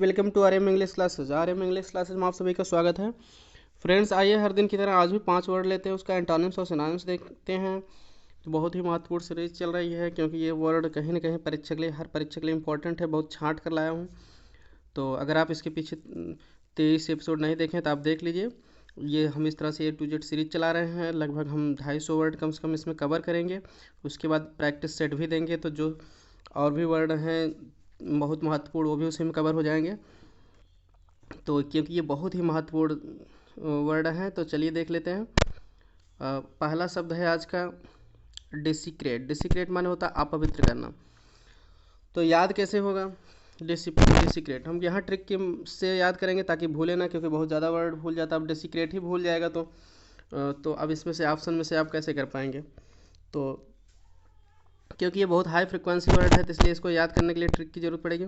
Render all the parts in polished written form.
Welcome to R M English classes. R M English classes में आप सभी का स्वागत है। फ्रेंड्स, आइए हर दिन की तरह आज भी 5 वर्ड लेते हैं, उसका एंटोनिम्स और सिनोनिम्स देखते हैं। तो बहुत ही महत्वपूर्ण सीरीज चल रही है क्योंकि ये वर्ड कहीं ना कहीं परीक्षा के लिए, हर परीक्षा के लिए इंपॉर्टेंट है। बहुत छांट कर लाया हूँ। तो अगर आप इसके पीछे 23 एपिसोड नहीं देखें तो आप देख लीजिए। ये हम इस तरह से A to Z सीरीज चला रहे हैं। लगभग हम 250 वर्ड कम से कम इसमें कवर करेंगे। उसके बाद प्रैक्टिस सेट भी देंगे, तो जो और भी वर्ड हैं बहुत महत्वपूर्ण, वो भी उसी में कवर हो जाएंगे। तो क्योंकि ये बहुत ही महत्वपूर्ण वर्ड है, तो चलिए देख लेते हैं। पहला शब्द है आज का डेसिक्रेट। डेसिक्रेट माने होता है अपवित्र करना। तो याद कैसे होगा डेसिक्रेट? हम यहाँ ट्रिक के से याद करेंगे ताकि भूले ना, क्योंकि बहुत ज़्यादा वर्ड भूल जाता है। अब डेसिक्रेट ही भूल जाएगा तो अब इसमें से ऑप्शन में से आप कैसे कर पाएंगे? तो क्योंकि ये बहुत हाई फ्रिक्वेंसी वर्ड है, तो इसलिए इसको याद करने के लिए ट्रिक की जरूरत पड़ेगी।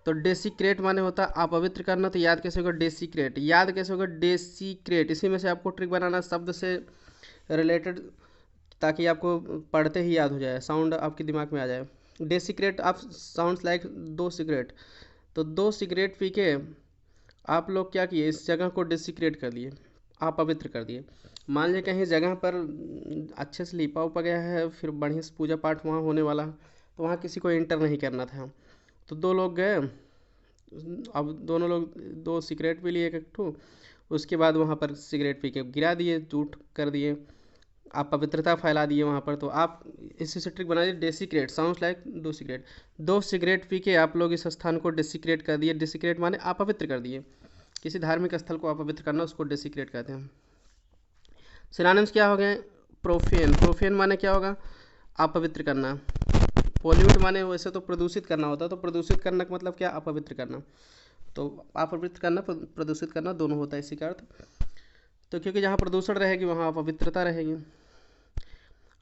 तो डेसिक्रेट माने होता है अपवित्र करना। तो याद कैसे होगा डेसिक्रेट? याद कैसे होगा डेसिक्रेट? इसी में से आपको ट्रिक बनाना शब्द से रिलेटेड, ताकि आपको पढ़ते ही याद हो जाए, साउंड आपके दिमाग में आ जाए। डेसिक्रेट आप साउंड्स लाइक 2 सिगरेट। तो 2 सिगरेट पी के आप लोग क्या किए, इस जगह को डेसिक्रेट कर दिए, अपवित्र कर दिए। मान लीजिए कहीं जगह पर अच्छे से लिपा उपा गया है, फिर बढ़िया से पूजा पाठ वहाँ होने वाला, तो वहाँ किसी को एंटर नहीं करना था। तो 2 लोग गए, अब दोनों लोग 2 सिगरेट पी लिए एक एक ठो। उसके बाद वहाँ पर सिगरेट पी के गिरा दिए, जूठ कर दिए, आप पवित्रता फैला दिए वहाँ पर। तो आप इसी से ट्रिक बना दिए desiccated sounds like 2 cigarette. 2 cigarette P के आप लोग इस स्थान को डेसिक्रेट कर दिए। डेसिक्रेट माने अपवित्र कर दिए। किसी धार्मिक स्थल को अपवित्र करना, उसको डेसिक्रेट कहते हैं। सिनोनिम्स क्या हो गए? प्रोफेन। प्रोफेन माने क्या होगा? अपवित्र करना। पॉल्यूट माने वैसे तो प्रदूषित करना होता है, तो प्रदूषित करना का मतलब क्या? अपवित्र करना। तो अपवित्र करना, प्रदूषित करना दोनों होता है इसी का अर्थ। तो क्योंकि जहाँ प्रदूषण रहेगी वहाँ अपवित्रता रहेगी।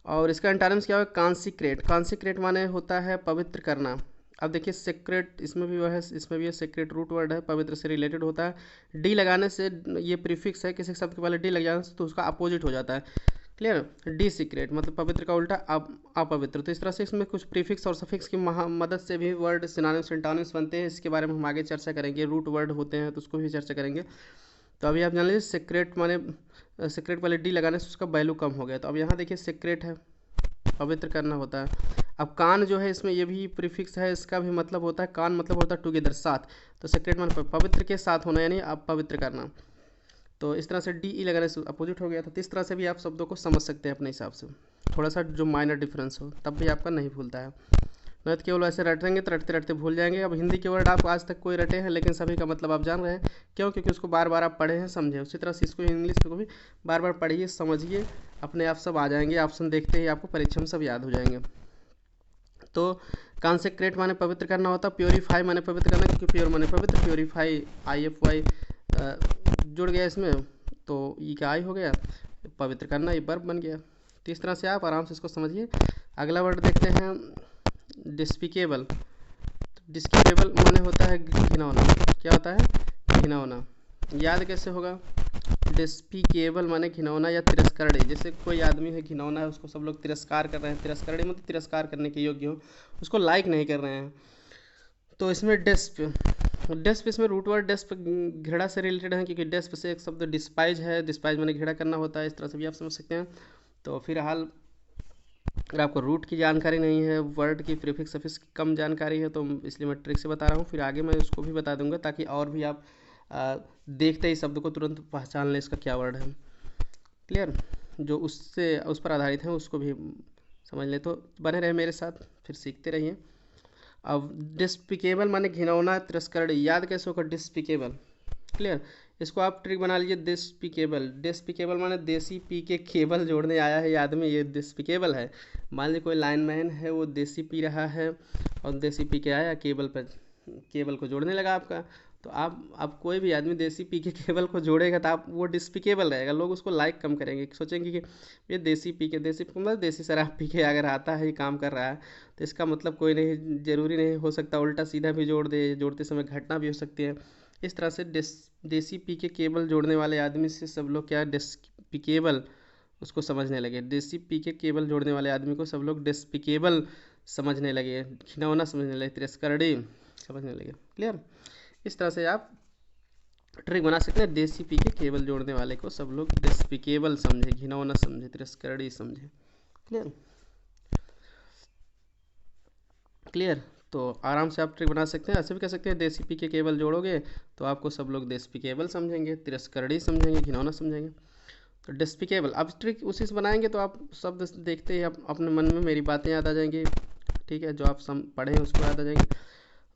और इसका एंटोनिम्स क्या होगा? कॉन्सिक्रेट। कॉन्सिक्रेट माने होता है पवित्र करना। अब देखिए सेक्रेट, इसमें भी वह है, इसमें भी है सेक्रेट, रूट वर्ड है, पवित्र से रिलेटेड होता है। डी लगाने से, ये प्रीफिक्स है, किसी शब्द के पहले डी लग जाने से तो उसका अपोजिट हो जाता है। क्लियर? डिसिक्रेट मतलब पवित्र का उल्टा अपवित्र। तो इस तरह से इसमें कुछ प्रीफिक्स और सफिक्स की मदद से भी वर्ड सिनोनिम्स एंटोनिम्स बनते हैं। इसके बारे में हम आगे चर्चा करेंगे। रूट वर्ड होते हैं तो उसको भी चर्चा करेंगे। तो अभी आप जान लीजिए सेक्रेट माने, सेक्रेट वाले डी लगाने से उसका वैल्यू कम हो गया। तो अब यहाँ देखिए सेक्रेट है, पवित्र करना होता है। अब कान जो है इसमें ये भी प्रीफिक्स है, इसका भी मतलब होता है, कान मतलब होता है टुगेदर, साथ। तो सेक्रेट माने पवित्र के साथ होना, यानी आप पवित्र करना। तो इस तरह से डी ई लगाने से अपोजिट हो गया था। तो इस तरह से भी आप शब्दों को समझ सकते हैं अपने हिसाब से, थोड़ा सा जो माइनर डिफरेंस हो, तब भी आपका नहीं भूलता है। नहीं तो केवल ऐसे रटेंगे तो रटते रटते भूल जाएंगे। अब हिंदी के वर्ड आप आज तक कोई रटे हैं, लेकिन सभी का मतलब आप जान रहे हैं। क्यों? क्योंकि उसको बार बार आप पढ़े हैं, समझे। उसी तरह से इसको इंग्लिश को भी बार बार पढ़िए, समझिए, अपने आप सब आ जाएंगे। ऑप्शन देखते ही आपको परीक्षा में सब याद हो जाएंगे। तो कॉन्सेक्रेट माने पवित्र करना होता है। प्योरीफाई माने पवित्र करना, क्योंकि प्योर माने पवित्र, प्योरीफाई IFY जुड़ गया इसमें, तो ई का आई हो गया, पवित्र करना ये वर्ब बन गया। तो इस तरह से आप आराम से इसको समझिए। अगला वर्ड देखते हैं डिस्पिकेबल। डिस्पिकेबल माने होता है घिनौना। क्या होता है? घिनौना। याद कैसे होगा? डिस्पिकेबल माने घिनौना या तिरस्करणीय। जैसे कोई आदमी है घिनौना है, उसको सब लोग तिरस्कार कर रहे हैं। तिरस्करणीय मतलब तिरस्कार करने के योग्य हो, उसको लाइक नहीं कर रहे हैं। तो इसमें डेस्प इसमें रूट वर्ड डेस्प घृणा से रिलेटेड है, क्योंकि डेस्प से एक शब्द डिस्पाइज है। डिस्पाइज माने घृणा करना होता है। इस तरह से भी आप समझ सकते हैं। तो फिलहाल अगर आपको रूट की जानकारी नहीं है, वर्ड की प्रीफिक्स सफिक्स की कम जानकारी है, तो इसलिए मैं ट्रिक से बता रहा हूँ। फिर आगे मैं उसको भी बता दूंगा, ताकि और भी आप देखते ही शब्द को तुरंत पहचान लें इसका क्या वर्ड है। क्लियर? जो उससे उस पर आधारित है उसको भी समझ लें। तो बने रहे मेरे साथ, फिर सीखते रहिए। अब डिस्पिकेबल माने घिनौना, तिरस्करणीय। याद कैसे होगा? डिस्पिकेबल। क्लियर? इसको आप ट्रिक बना लीजिए डिस्पिकेबल। डिस्पिकेबल माने देसी पी के केबल जोड़ने आया है ये आदमी, ये डिस्पिकेबल है। मान लीजिए कोई लाइनमैन है, वो देसी पी रहा है और देसी पी के आया केबल पर, केबल को जोड़ने लगा आपका। तो आप कोई भी आदमी देसी पी के केबल को जोड़ेगा तो आप वो डिस्पिकेबल रहेगा, लोग उसको लाइक कम करेंगे, सोचेंगे कि ये देसी पी के, देसी मतलब देसी शराब पी के अगर आता है, ये काम कर रहा है, तो इसका मतलब कोई नहीं, ज़रूरी नहीं हो सकता, उल्टा सीधा भी जोड़ दे, जोड़ते समय घटना भी हो सकती है। इस तरह से देसी पी के केबल जोड़ने वाले आदमी से सब लोग क्या डिस्पिकेबल उसको समझने लगे। देसी पी के केबल जोड़ने वाले आदमी को सब लोग डिस्पिकेबल समझने लगे, घिनौना समझने लगे, तिरस्करणीय समझने लगे। क्लियर? इस तरह से आप ट्रिक बना सकते हैं। देसी पी के केवल जोड़ने वाले को सब लोग डिस्पिकेबल समझे, घिनौना समझे, तिरस्करणीय समझे। Clear clear. तो आराम से आप ट्रिक बना सकते हैं। ऐसे भी कह सकते हैं देसी पी के केवल जोड़ोगे तो आपको सब लोग डिस्पिकेबल समझेंगे, तिरस्करणीय समझेंगे, घिनौना समझेंगे। तो डिस्पिकेबल, अब स्ट्रिक उसी से बनाएंगे तो आप शब्द देखते ही अपने मन में मेरी बातें याद आ जाएंगी। ठीक है, जो आप पढ़े हैं उसको याद आ जाएंगे।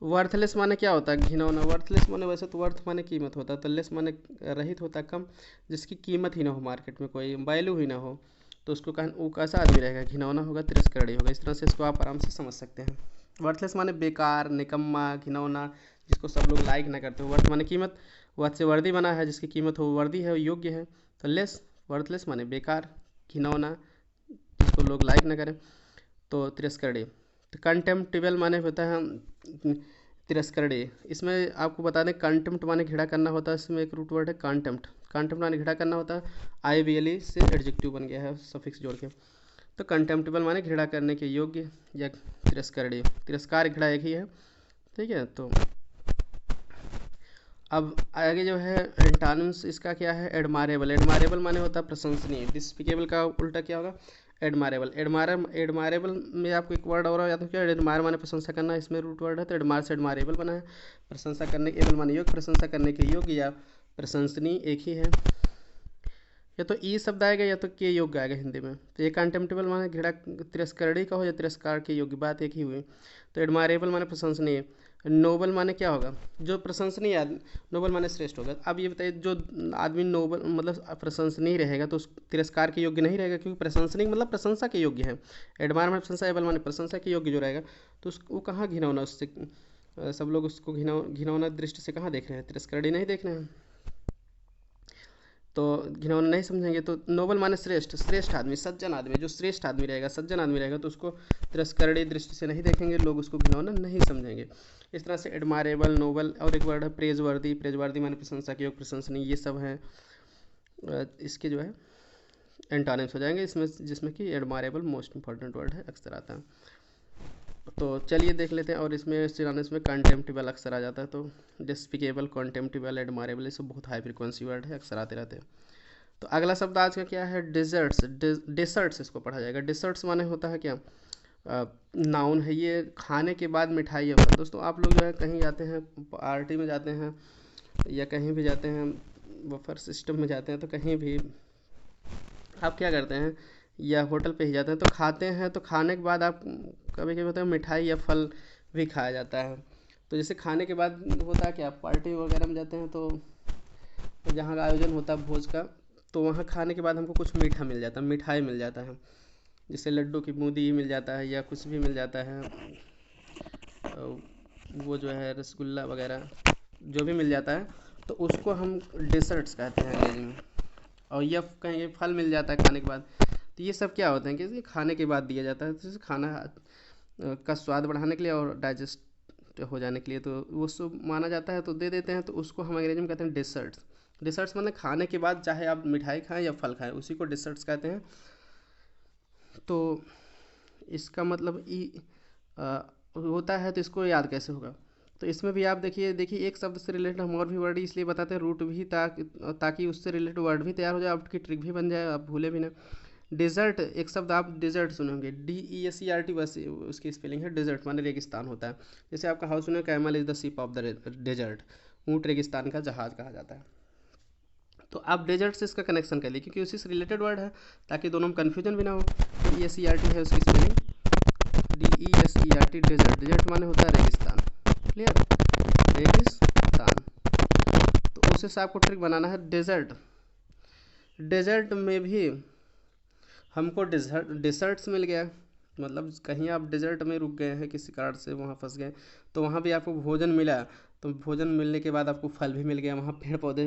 वर्थलेस माने क्या होता है? घिनौना। वर्थलेस माने वैसे तो वर्थ माने कीमत होता है, तो लेस माने रहित होता है, कम, जिसकी कीमत ही ना हो, मार्केट में कोई वैल्यू ही ना हो, तो उसको वो कैसा आदमी रहेगा? घिनौना होगा, तिरस्करणीय होगा। इस तरह से इसको आप आराम से समझ सकते हैं। वर्थलेस माने बेकार, निकम्मा, घिनौना, जिसको सब लोग लाइक ना करते हो। वर्थ माने कीमत, वर्थ से वर्दी बना है, जिसकी कीमत हो, वर्दी है, योग्य है। तो लेस, वर्थलेस माने बेकार, घिनौना, जिसको लोग लाइक ना करें, तो तिरस्करणीय। तो कंटेम्प्टिबल माने होता है तिरस्करणीय। इसमें आपको बता दें कंटेम्प्ट माने घृणा करना होता है, इसमें एक रूट वर्ड है कंटेम्प्ट। कंटेम्प्ट माने घृणा करना होता है, IBLE से एडजेक्टिव बन गया है सफिक्स जोड़ के। तो कंटेम्प्टेबल माने घृणा करने के योग्य या तिरस्करणीय। तिरस्कार घृणा एक ही है। ठीक है, तो अब आगे जो है एंटानिम्स इसका क्या है? एडमारेबल। एडमारेबल माने होता है प्रशंसनीय। डिस्पिकेबल का उल्टा क्या होगा? एडमारेबल। एडमारेबल में आपको एक वर्ड और याद हो क्या? एडमायर माने प्रशंसा करना, इसमें रूट वर्ड है, तो एडमायर से एडमारेबल बना है। प्रशंसा करने के, एबल माने योग्य, प्रशंसा करने के योग्य या प्रशंसनीय एक ही है। या तो ई शब्द आएगा या तो के योग्य आएगा हिंदी में। तो ये कंटेम्प्टेबल माने घृणा, तिरस्करणीय का हो या तिरस्कार के योग्य, बात एक ही हुई। तो एडमारेबल माने प्रशंसनीय। नोबल माने क्या होगा? जो प्रशंसनीय आदमी, नोबल माने श्रेष्ठ होगा। अब ये बताइए, जो आदमी नोबल मतलब प्रशंसनीय रहेगा तो उस तिरस्कार के योग्य नहीं रहेगा, क्योंकि प्रशंसनीय मतलब प्रशंसा के योग्य है। एडमायर माने प्रशंसा, एबल माने प्रशंसा के योग्य जो रहेगा, तो वो कहाँ घिनौना, उससे सब लोग उसको घिनौना दृष्टि से कहाँ देख रहे हैं? तिरस्करणीय नहीं देख रहे हैं, तो घिनौना नहीं समझेंगे। तो नोबल माने श्रेष्ठ, श्रेष्ठ आदमी, सज्जन आदमी, जो श्रेष्ठ आदमी रहेगा, सज्जन आदमी रहेगा, तो उसको तिरस्करणीय दृष्टि से नहीं देखेंगे, लोग उसको घिनौना नहीं समझेंगे। इस तरह से एडमारेबल, नोबल, और एक वर्ड है प्रेजवर्दी। प्रेजवर्दी माने प्रशंसा के योग्य, प्रशंसनीय, ये सब हैं इसके जो है एंटोनिम्स हो जाएंगे इसमें, जिसमें कि एडमारेबल मोस्ट इंपॉर्टेंट वर्ड है, अक्सर आता है। तो चलिए देख लेते हैं। और इसमें सिनोनिम्स में कंटेम्प्टिबल अक्सर आ जाता है, तो डिस्पिकेबल, कंटेम्प्टिबल, एडमारेबल, ये सब बहुत हाई फ्रिक्वेंसी वर्ड है, अक्सर आते रहते हैं। तो अगला शब्द आज का क्या है? डिजर्ट्स। डिसर्ट्स इसको पढ़ा जाएगा। डिसर्ट्स माने होता है क्या? नाउन है ये, खाने के बाद मिठाई है। दोस्तों आप लोग जो है कहीं जाते हैं, पार्टी में जाते हैं या कहीं भी जाते हैं, बफर सिस्टम में जाते हैं, तो कहीं भी आप क्या करते हैं, या होटल पे ही जाते हैं तो खाते हैं, तो खाने के बाद आप कभी कभी होता है मिठाई या फल भी खाया जाता है। तो जैसे खाने के बाद होता है क्या, पार्टी वगैरह में जाते हैं तो जहाँ का आयोजन होता है भोज का, तो वहाँ खाने के बाद हमको कुछ मीठा मिल जाता है, मिठाई मिल जाता है, जैसे लड्डू की बूंदी मिल जाता है या कुछ भी मिल जाता है, वो जो है रसगुल्ला वगैरह जो भी मिल जाता है, तो उसको हम डेसर्ट्स कहते हैं अंग्रेजी में। और यह कहेंगे फल मिल जाता है खाने के बाद। तो ये सब क्या होते हैं कि ये खाने के बाद दिया जाता है, तो खाना का स्वाद बढ़ाने के लिए और डाइजेस्ट हो जाने के लिए, तो वो सब माना जाता है, तो दे देते हैं, तो उसको हम अंग्रेजी में कहते हैं डेसर्ट्स। डेसर्ट्स मतलब खाने के बाद चाहे आप मिठाई खाएं या फल खाएं, उसी को डेसर्ट्स कहते हैं। तो इसका मतलब होता है, तो इसको याद कैसे होगा? तो इसमें भी आप देखिए एक शब्द से रिलेटेड हम और भी वर्ड इसलिए बताते हैं, रूट भी, ताकि उससे रिलेटेड वर्ड भी तैयार हो जाए, आपकी ट्रिक भी बन जाए, आप भूले भी ना। डेजर्ट, एक शब्द आप डेजर्ट सुनेंगे, DESERT, बस उसकी स्पेलिंग है। डेजर्ट माने रेगिस्तान होता है। जैसे आपका हाउस सुने, camel is the ship of the desert, ऊँट रेगिस्तान का जहाज कहा जाता है। तो आप डेजर्ट से इसका कनेक्शन कर लीजिए, क्योंकि उसी से रिलेटेड वर्ड है, ताकि दोनों में कन्फ्यूजन भी ना हो। DESERT है उसकी स्पेलिंग, DESERT, डेजर्ट। डेजर्ट माने होता है रेगिस्तान। क्लियर, रेगिस्तान। तो उस हिसाब को ट्रिक बनाना है। डेजर्ट, डेजर्ट में भी हमको डेजर्ट्स मिल गया, मतलब कहीं आप डेजर्ट में रुक गए हैं किसी कारण से, वहाँ फंस गए, तो वहाँ भी आपको भोजन मिला, तो भोजन मिलने के बाद आपको फल भी मिल गया, वहाँ पेड़ पौधे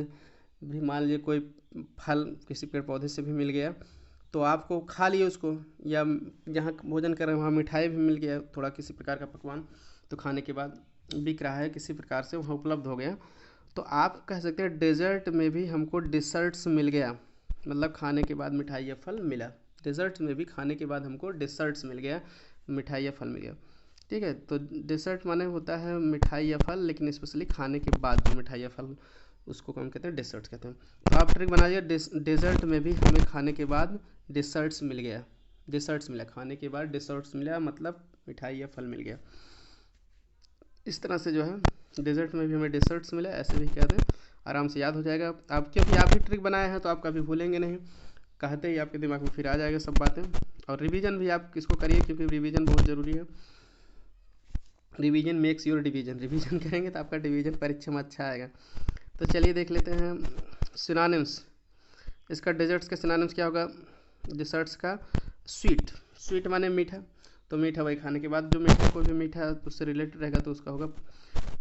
भी, मान लीजिए कोई फल किसी पेड़ पौधे से भी मिल गया, तो आपको खा लिए उसको, या जहाँ भोजन कर रहे हैं वहाँ मिठाई भी मिल गया, थोड़ा किसी प्रकार का पकवान, तो खाने के बाद बिक रहा है किसी प्रकार से, वहाँ उपलब्ध हो गया, तो आप कह सकते हैं डेजर्ट में भी हमको डिसर्ट्स मिल गया, मतलब खाने के बाद मिठाई या फल मिला। डेजर्ट में भी खाने के बाद हमको डिसर्ट्स मिल गया, मिठाई या फल मिल गया। ठीक है। तो डेसर्ट माने होता है मिठाई या फल, लेकिन स्पेशली खाने के बाद जो मिठाई या फल, उसको हम कहते हैं डेसर्ट्स कहते हैं। तो आप ट्रिक बनाइए, डेजर्ट में भी हमें खाने के बाद डेसर्ट्स मिल गया, डेसर्ट्स मिला, खाने के बाद डेसर्ट्स मिला, मतलब मिठाई या फल मिल गया। इस तरह से जो है डेजर्ट में भी हमें डेसर्ट्स मिला, ऐसे भी कहते हैं, आराम से याद हो जाएगा आप, क्योंकि आप ही ट्रिक बनाए हैं तो आप कभी भूलेंगे नहीं, कहते ही आपके दिमाग में फिर आ जाएगा सब बातें। और रिवीजन भी आप किसको करिए, क्योंकि रिवीजन बहुत ज़रूरी है। Revision makes your division, revision करेंगे तो आपका डिवीजन परीक्षा में अच्छा आएगा। तो चलिए देख लेते हैं सिनोनिम्स। इसका डेजर्ट्स का सिनोनिम्स क्या होगा, डेजर्ट्स का स्वीट, स्वीट माने मीठा, तो मीठा वही खाने के बाद जो मीठा, कोई भी मीठा उससे रिलेटेड रहेगा तो उसका होगा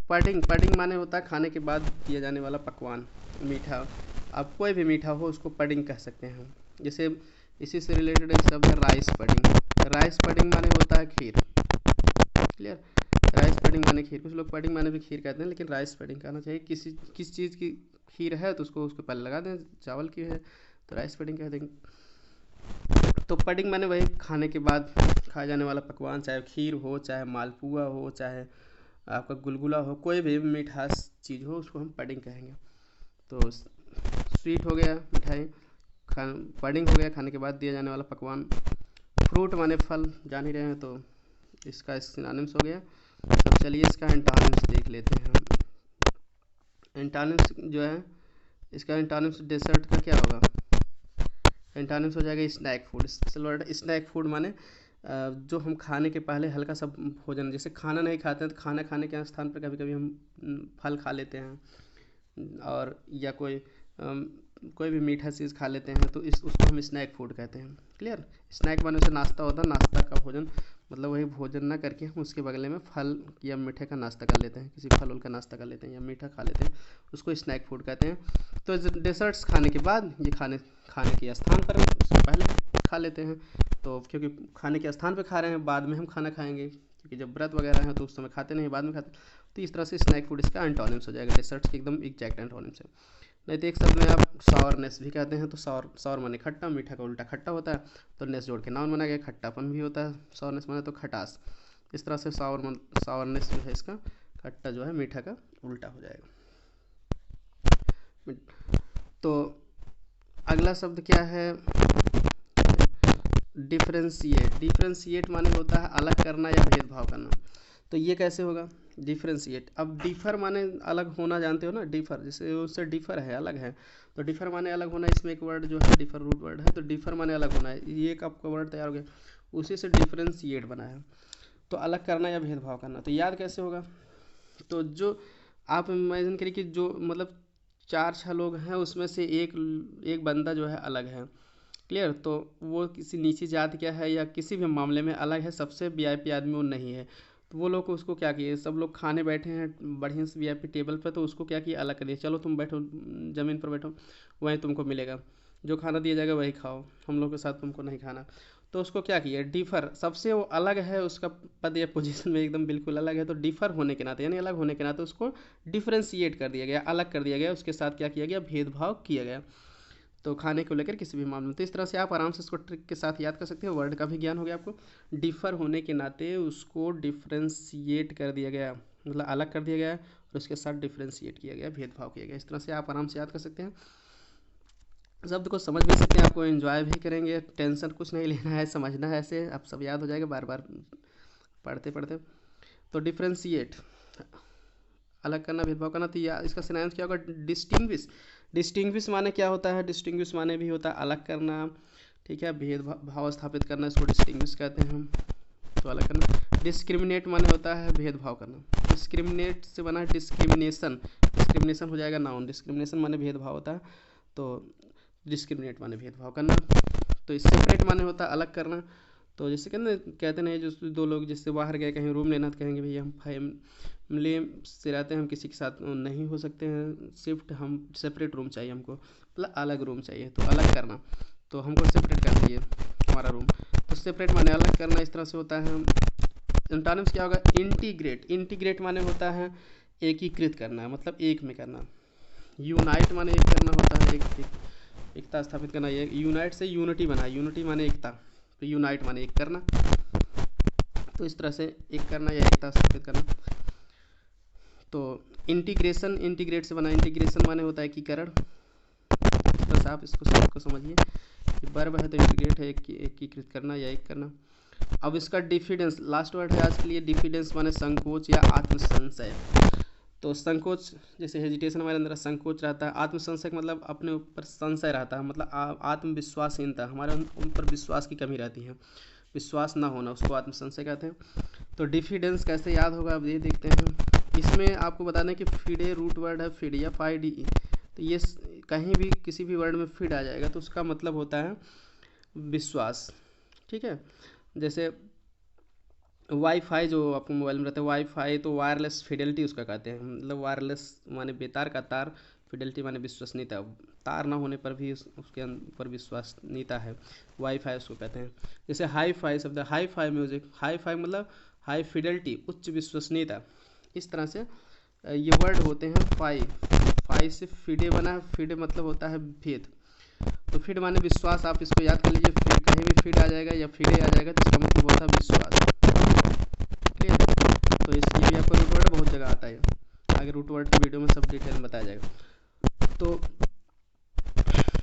पडिंग, पडिंग माने होता है खाने के बाद दिया जाने वाला पकवान मीठा, आप कोई भी मीठा हो उसको पडिंग कह सकते हैं। जैसे इसी से रिलेटेड एक शब्द है राइस पडिंग, राइस पडिंग माने होता है खीर, क्लियर, राइस पडिंग माने खीर, कुछ लोग पडिंग माने भी खीर कहते हैं, लेकिन राइस पडिंग कहना चाहिए। किस चीज़ की खीर है तो उसको पहले लगा दें, चावल की है तो राइस पडिंग कह देंगे। तो पडिंग माने वही खाने के बाद खाया जाने वाला पकवान, चाहे खीर हो, चाहे मालपुआ हो, चाहे आपका गुलगुला हो, कोई भी मीठास चीज़ हो उसको हम पडिंग कहेंगे। तो स्वीट हो गया मिठाई, पडिंग हो गया खाने के बाद दिया जाने वाला पकवान, फ्रूट माने फल, जान ही रहे हैं, तो इसका सिनोनिम्स हो गया। तो चलिए इसका एंटोनिम्स देख लेते हैं हम। एंटोनिम्स जो है, इसका एंटोनिम्स डेजर्ट का क्या होगा, एंटोनिम्स हो जाएगा snack food, special word snack food माने जो हम खाने के पहले हल्का सा भोजन, जैसे खाना नहीं खाते हैं तो खाना खाने के स्थान पर कभी कभी हम फल खा लेते हैं, और या कोई भी मीठा चीज़ खा लेते हैं, तो उसको हम स्नैक फूड कहते हैं, क्लियर। स्नैक माने से नाश्ता होता है, नाश्ता का भोजन, मतलब वही भोजन ना करके हम उसके बगले में फल या मीठे का नाश्ता कर लेते हैं, किसी फल उल का नाश्ता कर लेते हैं या मीठा खा लेते हैं, उसको स्नैक फूड कहते हैं। तो डेजर्ट्स खाने के बाद, ये खाने के स्थान पर उससे पहले खा लेते हैं, तो क्योंकि खाने के स्थान पर खा रहे हैं, बाद में हम खाना खाएंगे, क्योंकि जब व्रत वगैरह है तो उस समय खाते नहीं, बाद में खाते, तो इस तरह से स्नैक फूड इसका एंटोनिम्स हो जाएगा, डेजर्ट्स के एकदम एग्जैक्ट एंटोनिम्स है। नहीं तो एक शब्द में आप सावरनेस भी कहते हैं, तो सावर माने खट्टा, मीठा का उल्टा खट्टा होता है, तो नेस जोड़ के नाउन बना गया, खट्टापन भी होता है, सावरनेस माने तो खटास, इस तरह से सावरनेस जो है इसका खट्टा जो है मीठा का उल्टा हो जाएगा। तो अगला शब्द क्या है, डिफ्रेंशिएट, डिफ्रेंशिएट माने होता है अलग करना या भेदभाव करना। तो ये कैसे होगा, डिफ्रेंशिएट, अब डिफर माने अलग होना, जानते हो ना, डिफर जैसे उससे डिफर है, अलग है, तो डिफर माने अलग होना, इसमें एक वर्ड जो है डिफर रूट वर्ड है, तो डिफर माने अलग होना है, ये एक आपका वर्ड तैयार हो गया, उसी से डिफ्रेंशिएट बना है, तो अलग करना या भेदभाव करना। तो याद कैसे होगा, तो जो आप इमेजिन करिए कि जो मतलब 4-6 लोग हैं, उसमें से एक बंदा जो है अलग है, क्लियर, तो वो किसी नीची जाति का है या किसी भी मामले में अलग है, सबसे वीआईपी आदमी वो नहीं है, तो वो लोग को उसको क्या किए, सब लोग खाने बैठे हैं बढ़िया से वीआईपी टेबल पर, तो उसको क्या किया, अलग कर दिया, चलो तुम बैठो ज़मीन पर बैठो, वहीं तुमको मिलेगा, जो खाना दिया जाएगा वही खाओ, हम लोग के साथ तुमको नहीं खाना। तो उसको क्या किया, डिफर, सबसे वो अलग है, उसका पद या पोजीशन में एकदम बिल्कुल अलग है, तो डिफर होने के नाते यानी अलग होने के नाते उसको डिफ्रेंशिएट कर दिया गया, अलग कर दिया गया, उसके साथ क्या किया गया, भेदभाव किया गया, तो खाने को लेकर किसी भी मामले में। तो इस तरह से आप आराम से इसको ट्रिक के साथ याद कर सकते हो, वर्ड का भी ज्ञान हो गया आपको, डिफ़र होने के नाते उसको डिफ्रेंशिएट कर दिया गया, मतलब अलग कर दिया गया, और उसके साथ डिफ्रेंशिएट किया गया, भेदभाव किया गया, इस तरह से आप आराम से याद कर सकते हैं, शब्द को समझ भी सकते हैं, आपको एंजॉय भी करेंगे, टेंशन कुछ नहीं लेना है, समझना है, ऐसे आप सब याद हो जाएगा बार बार पढ़ते पढ़ते। तो डिफ्रेंशिएट अलग करना, भेदभाव करना, तो या इसका सिनोनिम्स क्या होगा, डिस्टिंग्विश, डिस्टिंग्विश माने क्या होता है, डिस्टिंग्विश माने भी होता है अलग करना, ठीक है, भेदभाव स्थापित करना, इसको डिस्टिंग्विश कहते हैं हम, तो अलग करना। डिस्क्रिमिनेट माने होता है भेदभाव करना, डिस्क्रिमिनेट से बना है डिस्क्रिमिनेशन, डिस्क्रिमिनेशन हो जाएगा नाउन, डिस्क्रिमिनेशन माने भेदभाव होता है, तो डिस्क्रिमिनेट माने भेदभाव करना। तो सेपरेट माने होता है अलग करना, तो जैसे कहते नहीं, जो दो लोग जिससे बाहर गए कहीं रूम लेना, तो कहेंगे भैया हम फैमिली से रहते हैं, हम किसी के साथ नहीं हो सकते हैं शिफ्ट, हम सेपरेट रूम चाहिए हमको, मतलब अलग रूम चाहिए, तो अलग करना, तो हमको सेपरेट कर दिए हमारा रूम, तो सेपरेट माने अलग करना, इस तरह से होता है। एंटोनिम्स क्या होगा, इंटीग्रेट, इंटीग्रेट माने होता है एकीकृत करना, मतलब एक में करना। यूनाइट माने एक करना होता है, एकता स्थापित करना, ये यूनाइट से यूनिटी बना, यूनिटी माने एकता, तो यूनाइट माने एक करना। तो इस तरह से एक करना या एकता स्थापित करना। तो इंटीग्रेशन, इंटीग्रेट से बना, इंटीग्रेशन माने होता है एकीकरण। इस तरह से आप इसको समझिए कि वर्ब है तो इंटीग्रेट है एकीकृत करना या एक करना। अब इसका डिफिडेंस, लास्ट वर्ड है आज के लिए। डिफिडेंस माने संकोच या आत्मसंशय। तो संकोच जैसे हेजिटेशन हमारे अंदर संकोच रहता है, आत्मसंशय मतलब अपने ऊपर संशय रहता है, मतलब आत्मविश्वासहीनता, हमारे ऊपर विश्वास की कमी रहती है, विश्वास ना होना, उसको आत्मसंशय कहते हैं। तो डिफिडेंस कैसे याद होगा अब ये देखते हैं। इसमें आपको बता दें कि फिडे रूट वर्ड है, फिड या फाइड, तो ये कहीं भी किसी भी वर्ड में फिड आ जाएगा तो उसका मतलब होता है विश्वास। ठीक है, जैसे वाईफाई जो आपको मोबाइल में रहता है, वाईफाई तो वायरलेस फिडेलिटी उसका कहते हैं, मतलब वायरलेस माने बेतार का तार, फिडेलिटी माने विश्वसनीयता, तार ना होने पर भी उसके ऊपर विश्वसनीयता है, वाईफाई उसको कहते हैं। जैसे हाई फाई शब्द, hi fi music, hi fi मतलब हाई फिडेलिटी, उच्च विश्वसनीयता। इस तरह से ये वर्ड होते हैं। फाई, फाई से फिडे बना है, फिडे मतलब होता है भेद, तो फिड माने विश्वास, आप इसको याद कर लीजिए, फिर कहीं भी फिड आ जाएगा या फिडे आ जाएगा तो इसका मतलब होता है विश्वास। क्लियर, तो ये भी आपको रूट वर्ड बहुत जगह आता है, आगे रूट वर्ड की वीडियो में सब डिटेल में बताया जाएगा। तो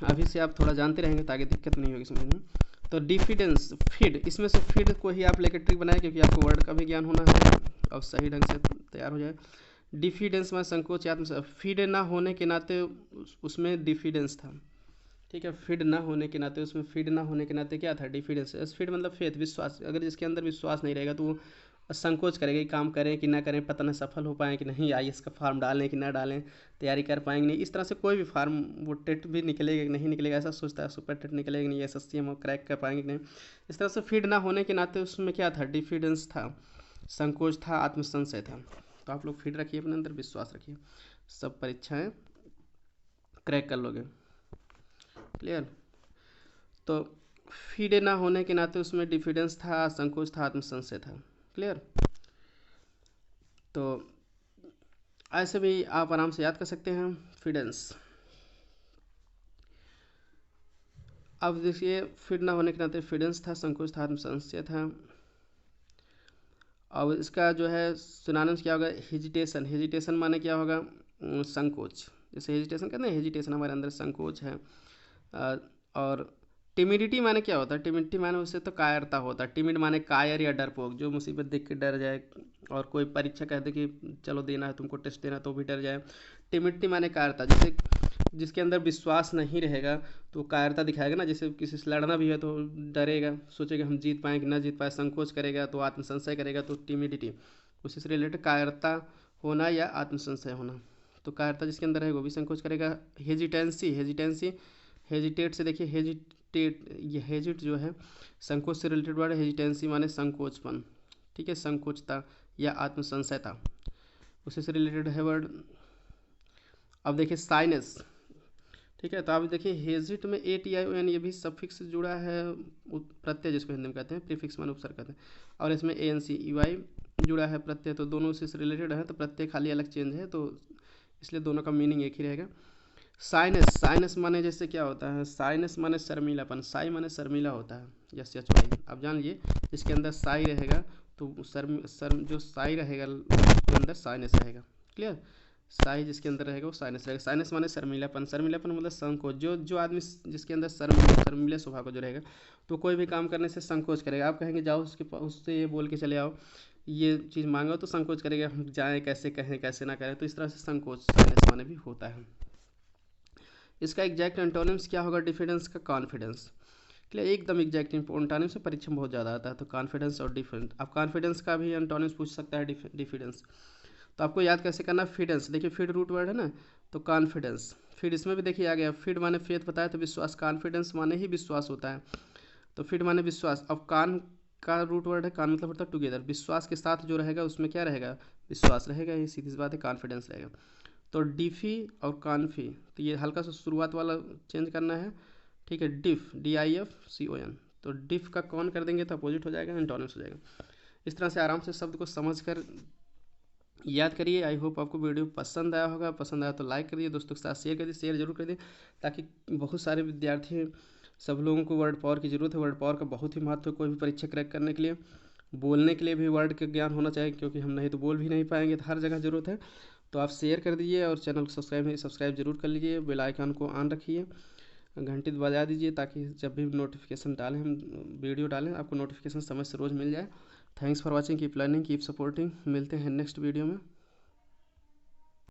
अभी से आप थोड़ा जानते रहेंगे ताकि दिक्कत नहीं होगी समझने में। तो डिफिडेंस, फिड, इसमें से फिड को ही आप लेकर ट्रिक बनाए क्योंकि आपको वर्ड का भी ज्ञान होना है और सही ढंग से तैयार हो जाए। डिफिडेंस में संकोच या फिड ना होने के नाते उसमें डिफिडेंस था। ठीक है, फीड ना होने के नाते, उसमें फीड ना होने के नाते क्या था, डिफिडेंस। फीड मतलब फेथ, विश्वास। अगर जिसके अंदर विश्वास नहीं रहेगा तो वो संकोच करेगा कि काम करें कि ना करें, पता नहीं सफल हो पाएँ कि नहीं, आईएएस का फार्म डालें कि ना डालें, तैयारी कर पाएंगे नहीं। इस तरह से कोई भी फार्म, वो टेट भी निकलेगा कि नहीं निकलेगा ऐसा सोचता है, सुपर टेट निकलेगा नहीं, एसएससी हम क्रैक कर पाएंगे कि नहीं। इस तरह से फीड ना होने के नाते उसमें क्या था, डिफिडेंस था, संकोच था, आत्मसंशय था। तो आप लोग फीड रखिए अपने अंदर, विश्वास रखिए, सब परीक्षाएँ क्रैक कर लोगे। क्लियर, तो फीड ना होने के नाते उसमें डिफिडेंस था, संकोच था, आत्मसंशय था। क्लियर, तो ऐसे भी आप आराम से याद कर सकते हैं फिडेंस। अब देखिए, फीड ना होने के नाते फिडेंस था, संकोच था, आत्मसंशय था। अब इसका जो है सिनोनिम्स क्या होगा, हेजिटेशन, हेजिटेशन माने क्या होगा, संकोच। जैसे हेजिटेशन कहते हैं, हेजिटेशन हमारे अंदर संकोच है। और टिमिडिटी माने क्या होता है, टिमिडिटी माने उससे तो कायरता होता है। टिमिड माने कायर या डरपोक, जो मुसीबत देख के डर जाए, और कोई परीक्षा कह दे कि चलो देना है तुमको, टेस्ट देना, तो भी डर जाए। टिमिडिटी माने कायरता, जैसे जिसके अंदर विश्वास नहीं रहेगा तो कायरता दिखाएगा ना, जैसे किसी से लड़ना भी है तो डरेगा, सोचेगा हम जीत पाएँ कि ना जीत पाए, संकोच करेगा तो आत्मसंशय करेगा, तो टिमिडिटी। उसी से रिलेटेड कायरता होना या आत्मसंशय होना। तो कायरता जिसके अंदर है वो भी संकोच करेगा। हेजिटेंसी, हेजिटेंसी, हेजिटेट से देखिए, हेजिटेट, ये हेजिट जो है संकोच से रिलेटेड वर्ड, हेजिटेंसी माने संकोचपन। ठीक है, संकोचता या आत्मसंशयता, उसी से रिलेटेड है वर्ड। अब देखिए साइनस, ठीक है, तो आप देखिए हेजिट में ATION, ये भी सफिक्स जुड़ा है, प्रत्यय जिसको हिंदी में कहते हैं, प्रीफिक्स माने उपसर्ग कहते हैं, और इसमें ANCEY जुड़ा है प्रत्यय, तो दोनों से रिलेटेड है, तो प्रत्यय खाली अलग चेंज है, तो इसलिए दोनों का मीनिंग एक ही रहेगा। साइनस, साइनस माने जैसे क्या होता है, साइनस माने शर्मीलापन, साई माने शर्मीला होता है, यस यच वाई। अब जान लीजिए जिसके अंदर साई रहेगा तो जो साई रहेगा उसके अंदर साइनस रहेगा। क्लियर, साई जिसके अंदर रहेगा वो साइनस रहेगा। साइनस माने शर्मीलापन, शर्मीलापन मतलब संकोच, जो आदमी जिसके अंदर शर्मीले स्वभाव का जो रहेगा तो कोई भी काम करने से संकोच करेगा। आप कहेंगे जाओ उससे ये बोल के चले आओ, ये चीज़ मांगो, तो संकोच करेगा, हम जाएँ कैसे, कहें कैसे ना करें, तो इस तरह से संकोच साइनस माने भी होता है। इसका एग्जैक्ट एंटोनिम्स क्या होगा, डिफिडेंस का कॉन्फिडेंस। क्लियर, एकदम एग्जैक्ट एंटोनिम्स से परीक्षा में बहुत ज़्यादा आता है, तो कॉन्फिडेंस और डिफिडेंस। अब कॉन्फिडेंस का भी एंटोनिम्स पूछ सकता है, डिफिडेंस। तो आपको याद कैसे करना, फिडेंस, देखिए फिड रूट वर्ड है ना, तो कॉन्फिडेंस, फिड इसमें भी देखिए आ गया, फिड माने फेथ बताया तो विश्वास, कॉन्फिडेंस माने ही विश्वास होता है, तो फिड माने विश्वास। अब कान का रूट वर्ड है, कान मतलब होता है टुगेदर, विश्वास के साथ जो रहेगा उसमें क्या रहेगा, विश्वास रहेगा, ये सीधी सी बात है, कॉन्फिडेंस रहेगा। तो डिफी और कॉन्फी, तो ये हल्का सा शुरुआत वाला चेंज करना है। ठीक है, डिफ, DIFCON, तो डिफ का कौन कर देंगे तो अपोजिट हो जाएगा, एंटोनिम्स हो जाएगा। इस तरह से आराम से शब्द को समझ कर याद करिए। आई होप आपको वीडियो पसंद आया होगा, पसंद आया तो लाइक करिए, दोस्तों के साथ शेयर करिए, शेयर जरूर करिए, ताकि बहुत सारे विद्यार्थी, सब लोगों को वर्ड पावर की ज़रूरत है। वर्ड पावर का बहुत ही महत्व है कोई भी परीक्षा क्रैक करने के लिए। बोलने के लिए भी वर्ड का ज्ञान होना चाहिए, क्योंकि हम नहीं तो बोल भी नहीं पाएंगे, तो हर जगह ज़रूरत है। तो आप शेयर कर दीजिए और चैनल को सब्सक्राइब जरूर कर लीजिए, बेल आइकन को ऑन रखिए, घंटी बजा दीजिए, ताकि जब भी नोटिफिकेशन डालें, हम वीडियो डालें, आपको नोटिफिकेशन समय से रोज़ मिल जाए। Thanks for watching, keep learning, keep supporting. मिलते हैं नेक्स्ट वीडियो में।